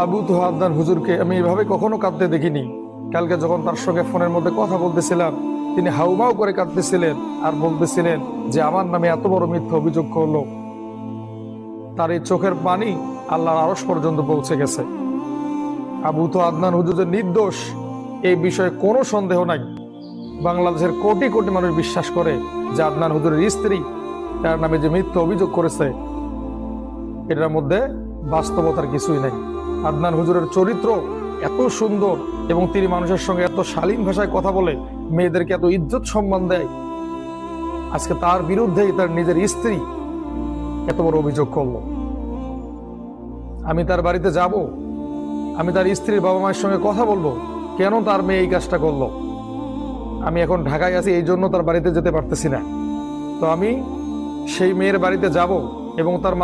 আবু তো আদনান হুজুরকে আমি এভাবে কখনো কাঁদতে দেখিনি। কালকে যখন তার সঙ্গে ফোনের মধ্যে কথা বলতেছিলাম, তিনি হাউমাউ করে কাঁদতেছিলেন আর বলতেছিলেন যে আমার নামে এত বড় মিথ্যা অভিযোগ করলো। তার এই চোখের পানি আল্লাহর আরশ পর্যন্ত পৌঁছে গেছে। আবু তো আদনান হুজুর যে নির্দোষ, এই বিষয়ে কোনো সন্দেহ নাই। বাংলাদেশের কোটি কোটি মানুষ বিশ্বাস করে যে আদনান হুজুরের স্ত্রী তার নামে যে মিথ্যা অভিযোগ করেছে, এটার মধ্যে বাস্তবতার কিছুই নাই। আদনান হুজুরের চরিত্র এত সুন্দর এবং তিনি মানুষের সঙ্গে এত শালীন ভাষায় কথা বলে, মেয়েদেরকে এত ইজ্জত সম্মান দেয়। আজকে তার বিরুদ্ধেই তার নিজের স্ত্রী এত বড় অভিযোগ করলো। আমি তার বাড়িতে যাব, আমি তার স্ত্রীর বাবা মায়ের সঙ্গে কথা বলবো কেন তার মেয়ে এই কাজটা করলো। আমি এখন ঢাকায় আছি, এই জন্য তার বাড়িতে যেতে পারতেছি না। তো আমি সেই মেয়ের বাড়িতে যাব এবং তার